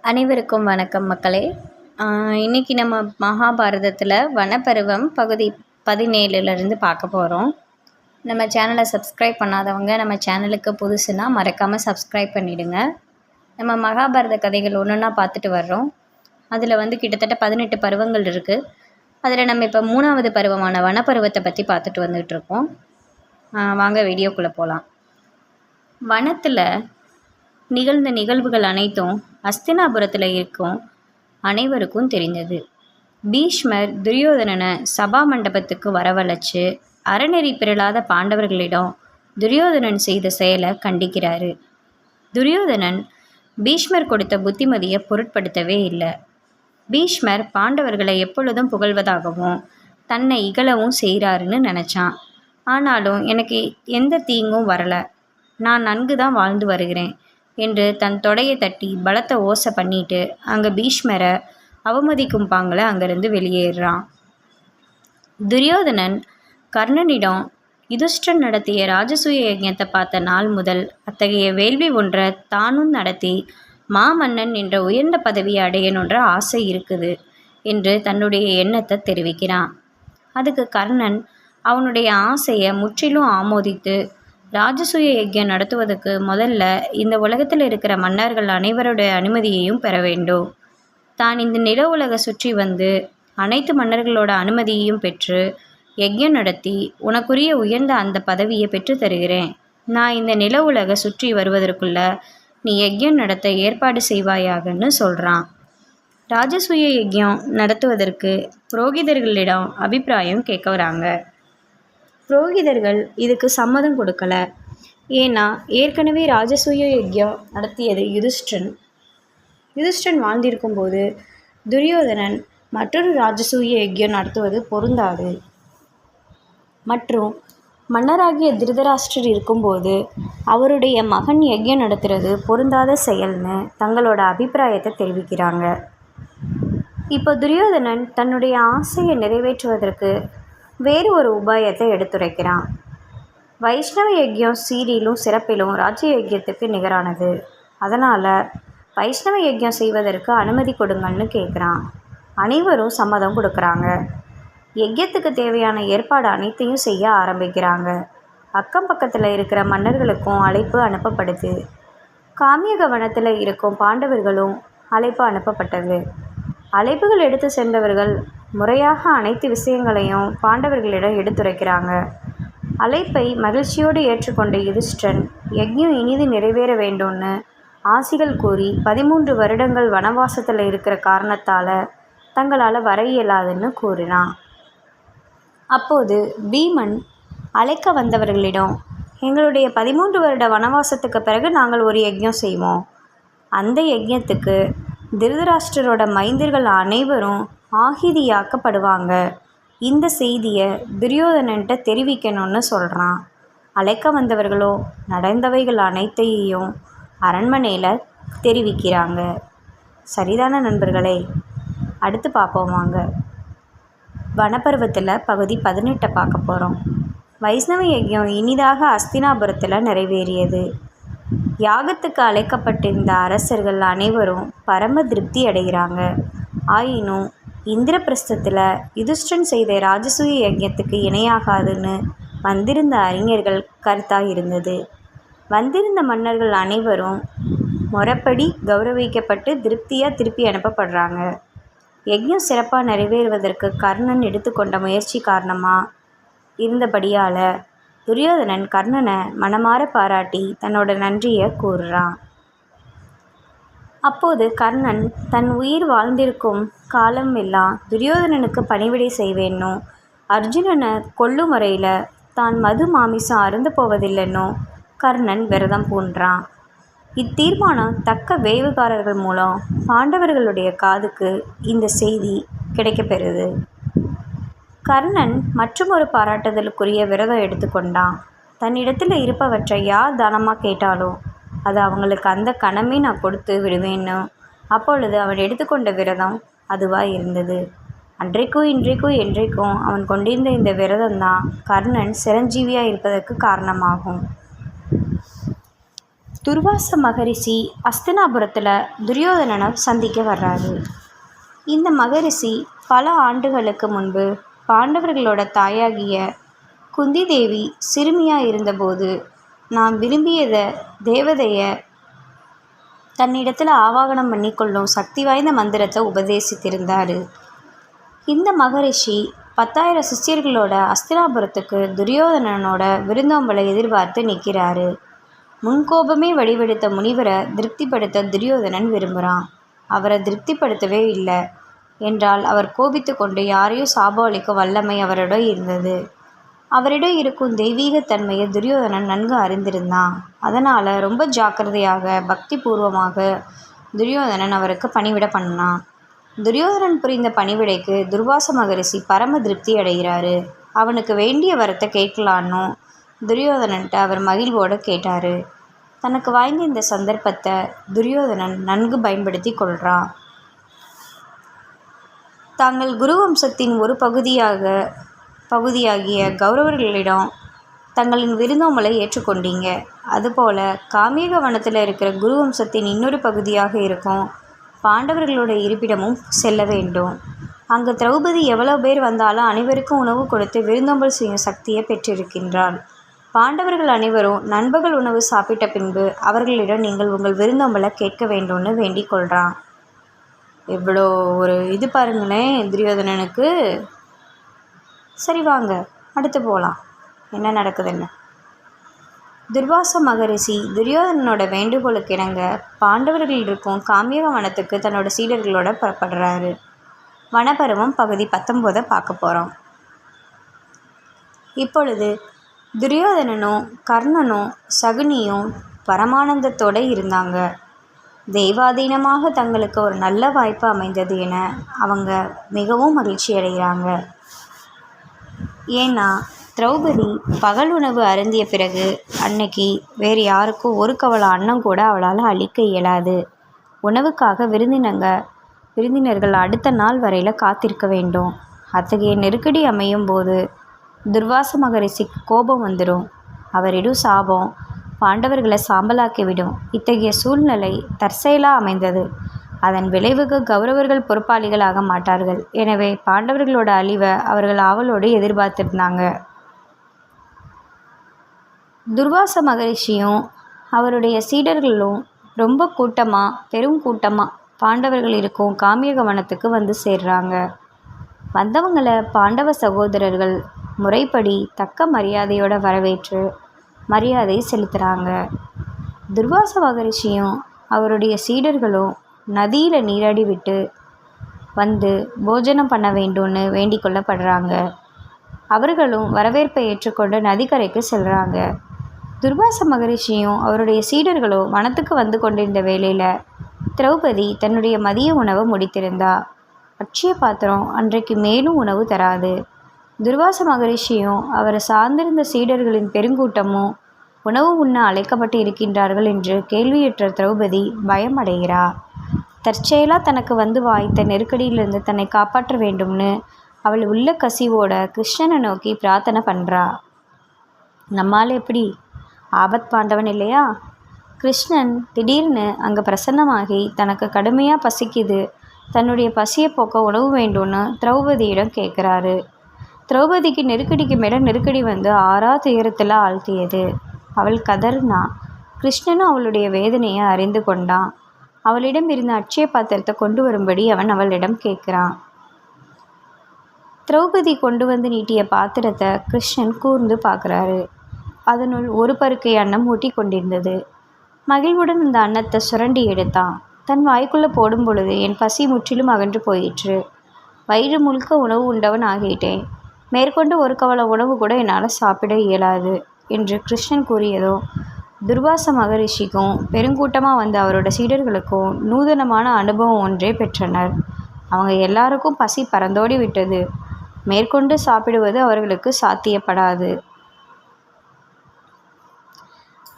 அனைவருக்கும் வணக்கம் மக்களே. இன்றைக்கி நம்ம மகாபாரதத்தில் வனப்பருவம் பகுதி 17லேருந்து பார்க்க போகிறோம். நம்ம சேனலை சப்ஸ்கிரைப் பண்ணாதவங்க நம்ம சேனலுக்கு புதுசுனா மறக்காமல் சப்ஸ்கிரைப் பண்ணிவிடுங்க. நம்ம மகாபாரத கதைகள் ஒன்றுன்னா பார்த்துட்டு வர்றோம். அதில் கிட்டத்தட்ட 18 பருவங்கள் இருக்குது. அதில் நம்ம இப்போ 3வது பருவமான வனப்பருவத்தை பற்றி பார்த்துட்டு வந்துகிட்ருக்கோம். வாங்க வீடியோக்குள்ளே போகலாம். வனத்தில் நிகழ்ந்த நிகழ்வுகள் அனைத்தும் அஸ்தினாபுரத்தில் இருக்கும் அனைவருக்கும் தெரிந்தது. பீஷ்மர் துரியோதனனை சபா மண்டபத்துக்கு வரவழைச்சு அறநெறி பிறளாத பாண்டவர்களிடம் துரியோதனன் செய்த செயலை கண்டிக்கிறாரு. துரியோதனன் பீஷ்மர் கொடுத்த புத்திமதியை பொருட்படுத்தவே இல்லை. பீஷ்மர் பாண்டவர்களை எப்பொழுதும் புகழ்வதாகவும் தன்னை இகழவும் செய்கிறாருன்னு நினச்சான். ஆனாலும் எனக்கு எந்த தீங்கும் வரலை, நான் நன்கு தான் வாழ்ந்து வருகிறேன் என்று தன் தொடையை தட்டி பலத்தை ஓசை பண்ணிட்டு அங்கே பீஷ்மரை அவமதிக்கும் பாங்களை அங்கேருந்து வெளியேறான். துரியோதனன் கர்ணனிடம் யுதிஷ்டிரன் நடத்திய ராஜசூய யஜ்ஞத்தை பார்த்த நாள் முதல் அத்தகைய வேள்வி ஒன்றை தானும் நடத்தி மாமன்னன் என்ற உயர்ந்த பதவியை அடையணுன்ற ஆசை இருக்குது என்று தன்னுடைய எண்ணத்தை தெரிவிக்கிறான். அதுக்கு கர்ணன் அவனுடைய ஆசையை முற்றிலும் ஆமோதித்து ராஜசூய யஜ்ஞம் நடத்துவதற்கு முதல்ல இந்த உலகத்தில் இருக்கிற மன்னர்கள் அனைவருடைய அனுமதியையும் பெற வேண்டும். தான் இந்த நில உலக சுற்றி வந்து அனைத்து மன்னர்களோட அனுமதியையும் பெற்று யஜ்ஞம் நடத்தி உனக்குரிய உயர்ந்த அந்த பதவியை பெற்று தருகிறேன். நான் இந்த நில உலக சுற்றி வருவதற்குள்ள நீ யஜ்ஞம் நடத்த ஏற்பாடு செய்வாயாகன்னு சொல்கிறான். ராஜசூய யஜ்ஞம் நடத்துவதற்கு புரோகிதர்களிடம் அபிப்பிராயம் கேட்க வராங்க. புரோகிதர்கள் இதுக்கு சம்மதம் கொடுக்கல. ஏன்னா ஏற்கனவே ராஜசூய யஜ்ஞம் நடத்தியது யுதிஷ்டிரன் வாழ்ந்திருக்கும்போது துரியோதனன் மற்றொரு ராஜசூய யஜ்ஞம் நடத்துவது பொருந்தாது. மற்றும் மன்னராகிய திருதராஷ்டிரர் இருக்கும்போது அவருடைய மகன் யஜ்ஞம் நடத்துறது பொருந்தாத செயல்னு தங்களோட அபிப்பிராயத்தை தெரிவிக்கிறாங்க. இப்போ துரியோதனன் தன்னுடைய ஆசையை நிறைவேற்றுவதற்கு வேறு ஒரு உபாயத்தை எடுத்துரைக்கிறான். வைஷ்ணவ யஜ்ஞம் சீரிலும் சிறப்பிலும் ராஜ்ய யஜ்ஞத்துக்கு நிகரானது. அதனால் வைஷ்ணவ யஜ்ஞம் செய்வதற்கு அனுமதி கொடுங்கன்னு கேட்குறான். அனைவரும் சம்மதம் கொடுக்குறாங்க. யஜ்ஞத்துக்கு தேவையான ஏற்பாடு அனைத்தையும் செய்ய ஆரம்பிக்கிறாங்க. அக்கம் பக்கத்தில் இருக்கிற மன்னர்களுக்கும் அழைப்பு அனுப்பப்படுது. காமியக வனத்தில் இருக்கும் பாண்டவர்களும் அழைப்பு அனுப்பப்பட்டது. அழைப்புகள் எடுத்து சென்றவர்கள் முறையாக அனைத்து விஷயங்களையும் பாண்டவர்களிடம் எடுத்துரைக்கிறாங்க. அழைப்பை மகிழ்ச்சியோடு ஏற்றுக்கொண்ட யுதிஷ்டிரன் யஜ்ஞம் இனிது நிறைவேற வேண்டும்னு ஆசிகள் கூறி 13 வருடங்கள் வனவாசத்தில் இருக்கிற காரணத்தால் தங்களால் வர இயலாதுன்னு கூறினான். அப்போது பீமன் அழைக்க வந்தவர்களிடம், எங்களுடைய 13 வருட வனவாசத்துக்கு பிறகு நாங்கள் ஒரு யஜ்ஞம் செய்வோம். அந்த யஜ்ஞத்துக்கு திருதராஷ்டிரரோட மைந்தர்கள் அனைவரும் ஆகிதியாக்கப்படுவாங்க. இந்த செய்தியை துரியோதனன்ட்ட தெரிவிக்கணும்னு சொல்கிறான். அழைக்க வந்தவர்களோ நடந்தவைகள் அனைத்தையும் அரண்மனையில் தெரிவிக்கிறாங்க. சரிதான நண்பர்களே? அடுத்து பார்ப்போம் வாங்க. வனப்பருவத்தில் பகுதி 18 பார்க்க போகிறோம். வைஷ்ணவ யஜ்ஞம் இனிதாக அஸ்தினாபுரத்தில் நிறைவேறியது. யாகத்துக்கு அழைக்கப்பட்டிருந்த அரசர்கள் அனைவரும் பரம திருப்தி அடைகிறாங்க. ஆயினும் இந்திரபிரஸ்தத்தில் யுதிஷ்டிரன் செய்த ராஜசூய யஜ்ஞத்துக்கு இணையாகாதுன்னு வந்திருந்த அறிஞர்கள் கருத்தாக இருந்தது. வந்திருந்த மன்னர்கள் அனைவரும் முறைப்படி கௌரவிக்கப்பட்டு திருப்தியாக திருப்பி அனுப்பப்படுறாங்க. யஜ்ஞம் சிறப்பாக நிறைவேறுவதற்கு கர்ணன் எடுத்துக்கொண்ட முயற்சி காரணமாக இருந்தபடியால் துரியோதனன் கர்ணனை மனமாற பாராட்டி தன்னோட நன்றியை கூறுறான். அப்போது கர்ணன் தன் உயிர் வாழ்ந்திருக்கும் காலம் எல்லாம் துரியோதனனுக்கு பணிவிடை செய்வேன்னும் அர்ஜுனனை கொல்லும் வரையில் தான் மது மாமிசம் அருந்து போவதில்லைன்னோ கர்ணன் விரதம் பூண்டான். இத்தீர்மானம் தக்க வேவுகாரர்கள் மூலம் பாண்டவர்களுடைய காதுக்கு இந்த செய்தி கிடைக்கப்பெறுது. கர்ணன் மற்றொரு பாராட்டுதலுக்குரிய விரதம் எடுத்துக்கொண்டான். தன்னிடத்தில் இருப்பவற்றை யார் தானமாக கேட்டாலும் அது அவங்களுக்கு அந்த கணமே நான் கொடுத்து விடுவேன்னு அப்பொழுது அவன் எடுத்துக்கொண்ட விரதம் அதுவாக இருந்தது. அன்றைக்கும் இன்றைக்கும் என்றைக்கும் அவன் கொண்டிருந்த இந்த விரதம்தான் கர்ணன் சிரஞ்சீவியாக இருப்பதற்கு காரணமாகும். துர்வாச மகரிஷி அஸ்தினாபுரத்தில் துரியோதனனை சந்திக்க வர்றாரு. இந்த மகரிஷி பல ஆண்டுகளுக்கு முன்பு பாண்டவர்களோட தாயாகிய குந்தி தேவி சிறுமியாக இருந்தபோது நான் விரும்பியதை தேவதையை தன்னிடத்தில் ஆவாகனம் பண்ணி கொள்ளும் சக்தி வாய்ந்த மந்திரத்தை உபதேசித்திருந்தார். இந்த மகரிஷி 10,000 சிஷ்யர்களோட அஸ்தினாபுரத்துக்கு துரியோதனனோட விருந்தோம்பலை எதிர்பார்த்து நிற்கிறாரு. முன்கோபமே வடிவெடுத்த முனிவரை திருப்திப்படுத்த துரியோதனன் விரும்புகிறான். அவரை திருப்திப்படுத்தவே இல்லை என்றால் அவர் கோபித்து கொண்டு யாரையும் சாபம் வல்லமை அவரிடம் இருந்தது. அவரிடம் இருக்கும் தெய்வீகத்தன்மையை துரியோதனன் நன்கு அறிந்திருந்தான். அதனால் ரொம்ப ஜாக்கிரதையாக பக்தி பூர்வமாக துரியோதனன் அவருக்கு பணிவிட பண்ணான். துரியோதனன் புரிந்த பணிவிடைக்கு துர்வாச மகரிஷி பரம திருப்தி அடைகிறாரு. அவனுக்கு வேண்டிய வரத்தை கேட்கலான்னு துரியோதனன்ட்ட அவர் மகிழ்வோடு கேட்டார். தனக்கு வாய்ந்த இந்த சந்தர்ப்பத்தை துரியோதனன் நன்கு பயன்படுத்தி கொள்கிறான். தாங்கள் குருவம்சத்தின் ஒரு பகுதியாகிய கௌரவர்களிடம் தங்களின் விருந்தோம்பலை ஏற்றுக்கொண்டீங்க. அதுபோல் காமியக வனத்தில் இருக்கிற குருவம்சத்தின் இன்னொரு பகுதியாக இருக்கும் பாண்டவர்களோட இருப்பிடமும் செல்ல வேண்டும். அங்கு திரௌபதி எவ்வளவு பேர் வந்தாலும் அனைவருக்கும் உணவு கொடுத்து விருந்தோம்பல் செய்யும் சக்தியை பெற்றிருக்கின்றாள். பாண்டவர்கள் அனைவரும் நண்பகல் உணவு சாப்பிட்ட பின்பு அவர்களிடம் நீங்கள் உங்கள் விருந்தோம்பலை கேட்க வேண்டும்னு வேண்டிக் கொள்கிறான். எவ்வளோ ஒரு இது பாருங்களேன் துரியோதனனுக்கு. சரி வாங்க அடுத்து போகலாம், என்ன நடக்குதுன்னு. துர்வாச மகரிஷி துரியோதனனோட வேண்டுகோளுக்கு இணங்க பாண்டவர்கள் இருக்கும் காமியக வனத்துக்கு தன்னோட சீடர்களோட புறப்படுறாரு. வனப்பருவம் பகுதி 19 பார்க்க போகிறோம். இப்பொழுது துரியோதனனும் கர்ணனும் சகுனியும் பரமானந்தத்தோடு இருந்தாங்க. தெய்வாதீனமாக தங்களுக்கு ஒரு நல்ல வாய்ப்பு அமைந்தது என அவங்க மிகவும் மகிழ்ச்சி அடைகிறாங்க. ஏன்னா திரௌபதி பகல் உணவு அருந்திய பிறகு அன்னைக்கு வேறு யாருக்கும் ஒரு கவலை அன்னம் கூட அவளால் அளிக்க இயலாது. உணவுக்காக விருந்தினர்கள் அடுத்த நாள் வரையில் காத்திருக்க வேண்டும். அத்தகைய நெருக்கடி அமையும் போது துர்வாச மகரிஷிக்கு கோபம் வந்துடும். அவரிடும் சாபம் பாண்டவர்களை சாம்பலாக்கிவிடும். இத்தகைய சூழ்நிலை தற்செயலாக அமைந்தது. அதன் விளைவுக்கு கௌரவர்கள் பொறுப்பாளிகள் ஆக மாட்டார்கள். எனவே பாண்டவர்களோட அழிவை அவர்கள் ஆவலோடு எதிர்பார்த்திருந்தாங்க. துர்வாச மகரிஷியும் அவருடைய சீடர்களும் ரொம்ப பெரும் கூட்டமாக பாண்டவர்கள் இருக்கும் காமியக வனத்துக்கு வந்து சேர்றாங்க. வந்தவங்களை பாண்டவ சகோதரர்கள் முறைப்படி தக்க மரியாதையோட வரவேற்று மரியாதை செலுத்துகிறாங்க. துர்வாச மகரிஷியும் அவருடைய சீடர்களும் நதியில் நீராடி விட்டு வந்து போஜனம் பண்ண வேண்டும்னு வேண்டிக் கொள்ளப்படுறாங்க. அவர்களும் வரவேற்பை ஏற்றுக்கொண்டு நதிக்கரைக்கு செல்கிறாங்க. துர்வாச மகரிஷியும் அவருடைய சீடர்களும் வனத்துக்கு வந்து கொண்டிருந்த வேளையில் திரௌபதி தன்னுடைய மதிய உணவை முடித்திருந்தா. அட்சய பாத்திரம் அன்றைக்கு மேலும் உணவு தராது. துர்வாச மகரிஷியும் அவரை சார்ந்திருந்த சீடர்களின் பெருங்கூட்டமும் உணவு உண்ண அழைக்கப்பட்டு இருக்கின்றார்கள் என்று கேள்வியுற்ற திரௌபதி பயம் அடைகிறார். தற்செயலாக தனக்கு வந்து வாய்த்த நெருக்கடியிலிருந்து தன்னை காப்பாற்ற வேண்டும்னு அவள் உள்ள கசிவோட கிருஷ்ணனை நோக்கி பிரார்த்தனை பண்ணுறா. நம்மால் எப்படி ஆபத் பாண்டவன் இல்லையா? கிருஷ்ணன் திடீர்னு அங்கே பிரசன்னமாகி தனக்கு கடுமையாக பசிக்குது, தன்னுடைய பசியை போக்க உணவு வேண்டும்னு திரௌபதியிடம் கேட்குறாரு. திரௌபதிக்கு நெருக்கடிக்கு மேலே நெருக்கடி வந்து ஆறா துயரத்தில் ஆழ்த்தியது. அவள் கதறினா. கிருஷ்ணனும் அவளுடைய வேதனையை அறிந்து கொண்டான். அவளிடம் இருந்த அட்சய பாத்திரத்தை கொண்டு வரும்படி அவன் அவளிடம் கேட்குறான். திரௌபதி கொண்டு வந்து நீட்டிய பாத்திரத்தை கிருஷ்ணன் கூர்ந்து பார்க்குறாரு. அதனுள் ஒரு பருக்கை அன்னம் ஊட்டி கொண்டிருந்தது. மகிழ்வுடன் அந்த அன்னத்தை சுரண்டி எடுத்தான். தன் வாய்க்குள்ளே போடும் பொழுது என் பசி முற்றிலும் அகன்று போயிற்று. வயிறு முழுக்க உணவு உண்டவன் ஆகிட்டேன். மேற்கொண்டு ஒரு கவலை உணவு கூட என்னால் சாப்பிட இயலாது என்று கிருஷ்ணன் கூறியதோ துர்வாச மகரிஷிக்கும் பெருங்கூட்டமாக வந்த அவரோட சீடர்களுக்கும் நூதனமான அனுபவம் ஒன்றே பெற்றனர். அவங்க எல்லாருக்கும் பசி பறந்தோடி விட்டது. மேற்கொண்டு சாப்பிடுவது அவர்களுக்கு சாத்தியப்படாது.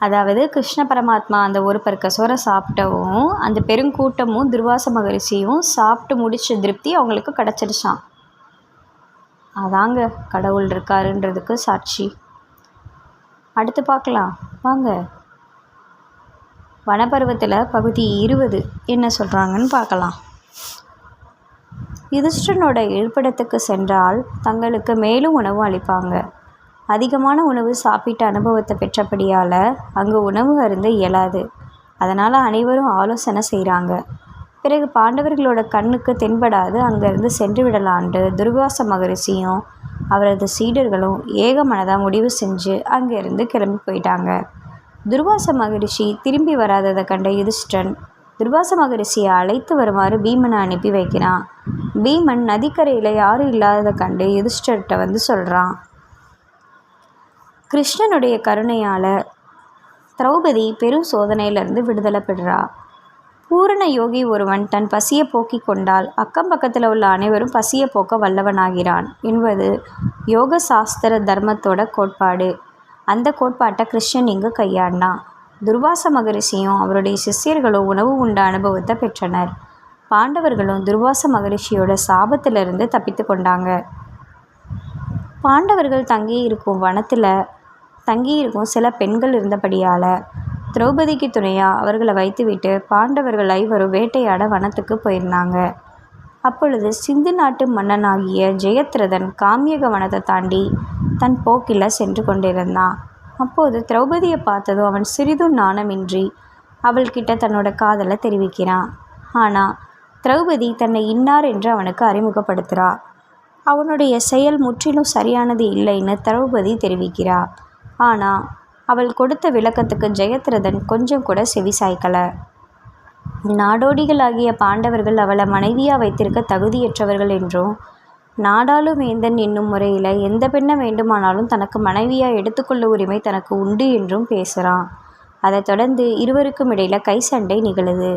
அதாவது கிருஷ்ண பரமாத்மா அந்த ஒரு பருக்க சோறை சாப்பிட்டவும் அந்த பெருங்கூட்டமும் துர்வாச மகரிஷியும் சாப்பிட்டு முடிச்ச திருப்தி அவங்களுக்கு கிடச்சிருச்சான். அதாங்க கடவுள் இருக்காருன்றதுக்கு சாட்சி. அடுத்து பார்க்கலாம் வாங்க. வனப்பருவத்தில் பகுதி 20 என்ன சொல்கிறாங்கன்னு பார்க்கலாம். யுதிஷ்டனோட இருப்பிடத்துக்கு சென்றால் தங்களுக்கு மேலும் உணவு அளிப்பாங்க. அதிகமான உணவு சாப்பிட்ட அனுபவத்தை பெற்றபடியால் அங்கு உணவு அருந்த இயலாது. அதனால் அனைவரும் ஆலோசனை செய்கிறாங்க. பிறகு பாண்டவர்களோட கண்ணுக்கு தென்படாது அங்கேருந்து சென்று விடலான்ட்டு துர்வாச மகரிஷியும் அவரது சீடர்களும் ஏகமனதாக முடிவு செஞ்சு அங்கேருந்து கிளம்பி போயிட்டாங்க. துர்வாச மகரிஷி திரும்பி வராததை கண்ட யுதிஷ்டன் துர்வாச மகரிஷியை அழைத்து வருமாறு பீமனை அனுப்பி வைக்கிறான். பீமன் நதிக்கரையில் யாரும் இல்லாததை கண்டு யுதிஷ்டர்கிட்ட வந்து சொல்கிறான். கிருஷ்ணனுடைய கருணையால் திரௌபதி பெரும் சோதனையிலிருந்து விடுதலை பெறுறா. பூரண யோகி ஒருவன் தன் பசியை போக்கிக் கொண்டால் அக்கம் பக்கத்தில் உள்ள அனைவரும் பசியை போக்க வல்லவனாகிறான் என்பது யோக சாஸ்திர தர்மத்தோட கோட்பாடு. அந்த கோட்பாட்டை கிருஷ்ணன் இங்கு கையாண்டான். துர்வாச மகரிஷியும் அவருடைய சிஷ்யர்களும் உணவு உண்ட அனுபவத்தை பெற்றனர். பாண்டவர்களும் துர்வாச மகரிஷியோட சாபத்திலிருந்து தப்பித்து கொண்டாங்க. பாண்டவர்கள் தங்கியிருக்கும் சில பெண்கள் இருந்தபடியால் திரௌபதிக்கு துணையாக அவர்களை வைத்துவிட்டு பாண்டவர்கள் ஐவரும் வேட்டையாட வனத்துக்கு போயிருந்தாங்க. அப்பொழுது சிந்து நாட்டு மன்னனாகிய ஜெயத்ரதன் காமியக வனத்தை தாண்டி தன் போக்கில் சென்று கொண்டிருந்தான். அப்போது திரௌபதியை பார்த்ததும் அவன் சிறிதும் நாணமின்றி அவள்கிட்ட தன்னோட காதலை தெரிவிக்கிறான். ஆனால் திரௌபதி தன்னை இன்னார் என்று அவனுக்கு அறிமுகப்படுத்துகிறா. அவனுடைய செயல் முற்றிலும் சரியானது இல்லைன்னு திரௌபதி தெரிவிக்கிறா. ஆனால் அவள் கொடுத்த விளக்கத்துக்கு ஜெயத்ரதன் கொஞ்சம் கூட செவி சாய்க்கலை. நாடோடிகளாகிய பாண்டவர்கள் அவளை மனைவியாக வைத்திருக்க தகுதியற்றவர்கள் என்றும் நாடாளும் வேந்தன் என்னும் முறையில் எந்த பெண்ணை வேண்டுமானாலும் தனக்கு மனைவியாக எடுத்துக்கொள்ள உரிமை தனக்கு உண்டு என்றும் பேசுகிறான். அதை தொடர்ந்து இருவருக்கும் இடையில் கை சண்டை நிகழுது.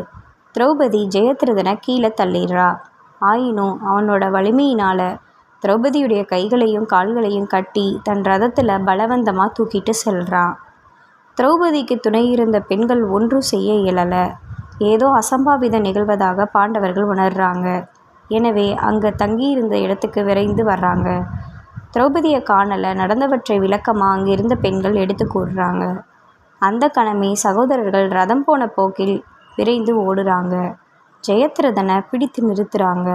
திரௌபதி ஜெயத்ரதனை கீழே தள்ளிடுறா. ஆயினும் அவனோட வலிமையினால் திரௌபதியுடைய கைகளையும் கால்களையும் கட்டி தன் ரதத்தில் பலவந்தமாக தூக்கிட்டு செல்றான். திரௌபதிக்கு துணை இருந்த பெண்கள் ஒன்றும் செய்ய இயலலை. ஏதோ அசம்பாவிதம் நிகழ்வதாக பாண்டவர்கள் உணர்றாங்க. எனவே அங்கே தங்கியிருந்த இடத்துக்கு விரைந்து வர்றாங்க. திரௌபதியை காணலை. நடந்தவற்றை விளக்கமாக அங்கே இருந்த பெண்கள் எடுத்து கூறுறாங்க. அந்த கணமே சகோதரர்கள் ரதம் போன போக்கில் விரைந்து ஓடுறாங்க. ஜெயத்ரதனை பிடித்து நிறுத்துகிறாங்க.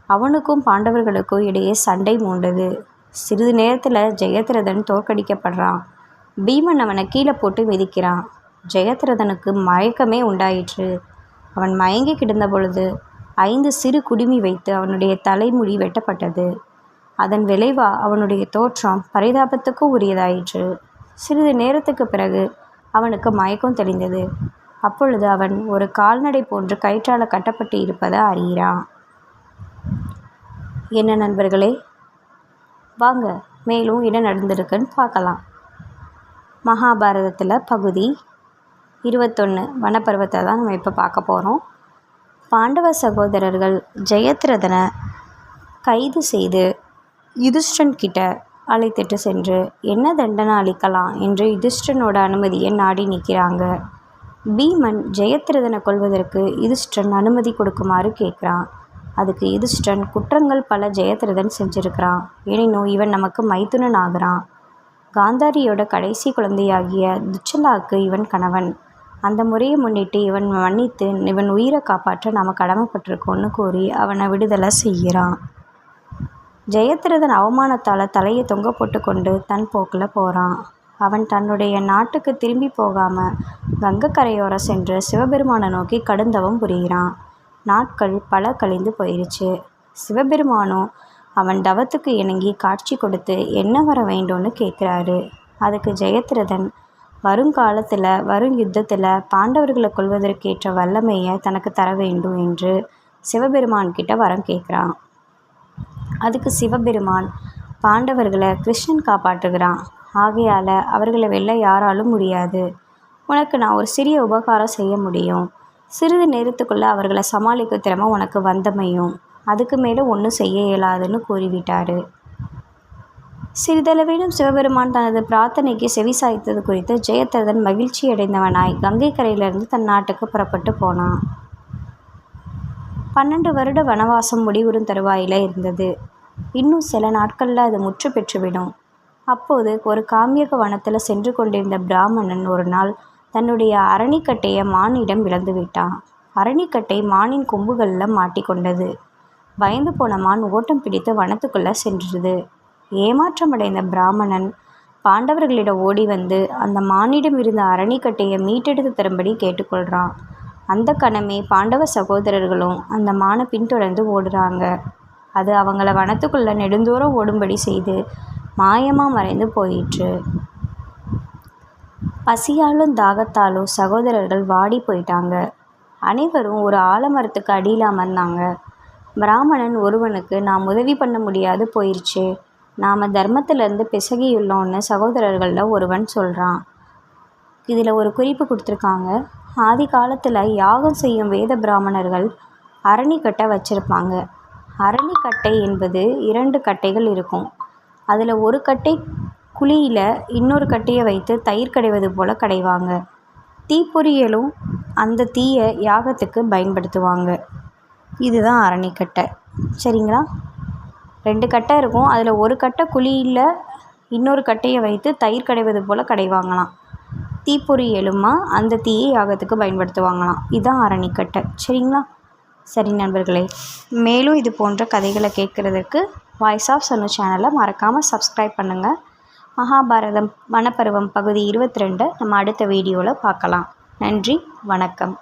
அவனுக்கும் பாண்டவர்களுக்கும் இடையே சண்டை மூண்டது. சிறிது நேரத்தில் ஜெயத்ரதன் தோற்கடிக்கப்படுறான். பீமன் அவனை கீழே போட்டு மிதிக்கிறான். ஜெயத்ரதனுக்கு மயக்கமே உண்டாயிற்று. அவன் மயங்கி கிடந்த பொழுது 5 சிறு குடுமி வைத்து அவனுடைய தலைமுடி வெட்டப்பட்டது. அதன் விளைவாக அவனுடைய தோற்றம் பரிதாபத்துக்கு உரியதாயிற்று. சிறிது நேரத்துக்கு பிறகு அவனுக்கு மயக்கம் தெளிந்தது. அப்பொழுது அவன் ஒரு கால்நடை போன்று கயிற்றால் கட்டப்பட்டு இருப்பதை அறிகிறான். என்ன நண்பர்களே, வாங்க மேலும் என்ன நடந்திருக்குன்னு பார்க்கலாம். மகாபாரதத்தில் பகுதி 21 வனப்பருவத்தை தான் நம்ம இப்போ பார்க்க போகிறோம். பாண்டவ சகோதரர்கள் ஜெயத்ரதனை கைது செய்து யுதிஷ்டன் கிட்ட அழைத்துட்டு சென்று என்ன தண்டனை அளிக்கலாம் என்று யுதிஷ்டனோட அனுமதியை நாடி நிற்கிறாங்க. பீமன் ஜெயத்ரதனை கொல்வதற்கு யுதிஷ்டன் அனுமதி கொடுக்குமாறு கேட்குறான். அதுக்கு யுதிஷ்டன் குற்றங்கள் பல ஜெயத்ரதன் செஞ்சுருக்கிறான், எனினும் இவன் நமக்கு மைத்துனன் ஆகிறான். காந்தாரியோட கடைசி குழந்தையாகிய துச்சலாவுக்கு இவன் கணவன். அந்த முறையை முன்னிட்டு இவன் மன்னித்து இவன் உயிரை காப்பாற்ற நாம் கடமைப்பட்டிருக்கோன்னு கூறி அவனை விடுதலை செய்கிறான். ஜெயத்ரதன் அவமானத்தால் தலையை தொங்க போட்டு கொண்டு தன் போக்கில் போகிறான். அவன் தன்னுடைய நாட்டுக்கு திரும்பி போகாமல் கங்கை கரையோரம் சென்று சிவபெருமானை நோக்கி கடுந்தவம் புரிகிறான். நாட்கள் பல கழிந்து போயிடுச்சு. சிவபெருமானும் அவன் தவத்துக்கு இணங்கி காட்சி கொடுத்து என்ன வர வேண்டும்னு கேட்குறாரு. அதுக்கு ஜெயத்ரதன் வருங்காலத்தில் வரும் யுத்தத்தில் பாண்டவர்களை கொல்வதற்கேற்ற வல்லமையை தனக்கு தர வேண்டும் என்று சிவபெருமான்கிட்ட வரம் கேட்குறான். அதுக்கு சிவபெருமான் பாண்டவர்களை கிருஷ்ணன் காப்பாற்றுகிறான். ஆகையால் அவர்களை வெல்ல யாராலும் முடியாது. உனக்கு நான் ஒரு சிறிய உபகாரம் செய்ய முடியும். சிறிது நேரத்துக்குள்ளே அவர்களை சமாளிக்க திறமை உனக்கு வந்தமையும். அதுக்கு மேலே ஒன்றும் செய்ய இயலாதுன்னு கூறிவிட்டார். சிறிதளவேனும் சிவபெருமான் தனது பிரார்த்தனைக்கு செவி சாய்த்தது குறித்து ஜெயத்ரதன் மகிழ்ச்சி அடைந்தவனாய் கங்கை கரையிலிருந்து தன் நாட்டுக்கு புறப்பட்டு போனான். 12 வருட வனவாசம் முடிவுறும் தருவாயில் இருந்தது. இன்னும் சில நாட்களில் அது முற்று பெற்றுவிடும். அப்போது ஒரு காமியக வனத்தில் சென்று கொண்டிருந்த பிராமணன் ஒரு நாள் தன்னுடைய அரணிக்கட்டையை மானிடம் இழந்து விட்டான். அரணிக்கட்டை மானின் கொம்புகளில் மாட்டிக்கொண்டது. பயந்து போன மான் ஓட்டம் பிடித்து வனத்துக்குள்ளே சென்றது. ஏமாற்றமடைந்த பிராமணன் பாண்டவர்களிடம் ஓடி வந்து அந்த மானிடம் இருந்த அரணிக்கட்டையை மீட்டெடுத்து தரும்படி கேட்டுக்கொள்கிறான். அந்த கணமே பாண்டவ சகோதரர்களும் அந்த மானை பின்தொடர்ந்து ஓடுறாங்க. அது அவங்கள வனத்துக்குள்ளே நெடுந்தூரம் ஓடும்படி செய்து மாயமாக மறைந்து போயிற்று. பசியாலும் தாகத்தாலும் சகோதரர்கள் வாடி போயிட்டாங்க. அனைவரும் ஒரு ஆலமரத்துக்கு அடியில் அமர்ந்தாங்க. பிராமணன் ஒருவனுக்கு நாம் உதவி பண்ண முடியாது போயிடுச்சு, நாம் தர்மத்திலேருந்து பிசகியுள்ளோன்னு சகோதரர்களில் ஒருவன் சொல்கிறான். இதில் ஒரு குறிப்பு கொடுத்துருக்காங்க. ஆதி காலத்தில் யாகம் செய்யும் வேத பிராமணர்கள் அரணிக்கட்டை வச்சுருப்பாங்க. அரணிக்கட்டை என்பது 2 கட்டைகள் இருக்கும். அதில் ஒரு கட்டை குழியில் இன்னொரு கட்டையை வைத்து தயிர் கடைவது போல் கடைவாங்க. தீப்பொறியலும் அந்த தீயை யாகத்துக்கு பயன்படுத்துவாங்க. இதுதான் அரணிக்கட்டை. சரிங்களா? 2 கட்டை இருக்கும். அதில் ஒரு கட்டை குழியில் இன்னொரு கட்டையை வைத்து தயிர் கடைவது போல் கடைவாங்களாம். தீப்பொறியலுமா அந்த தீயை யாகத்துக்கு பயன்படுத்துவாங்களாம். இதுதான் அரணிக்கட்டை. சரிங்களா? சரி நண்பர்களே, மேலும் இது போன்ற கதைகளை கேட்குறதுக்கு வாய்ஸ் ஆஃப் சனு சேனலை மறக்காமல் சப்ஸ்கிரைப் பண்ணுங்கள். மகாபாரதம் வனப்பருவம் பகுதி 22 நம்ம அடுத்த வீடியோவில் பார்க்கலாம். நன்றி, வணக்கம்.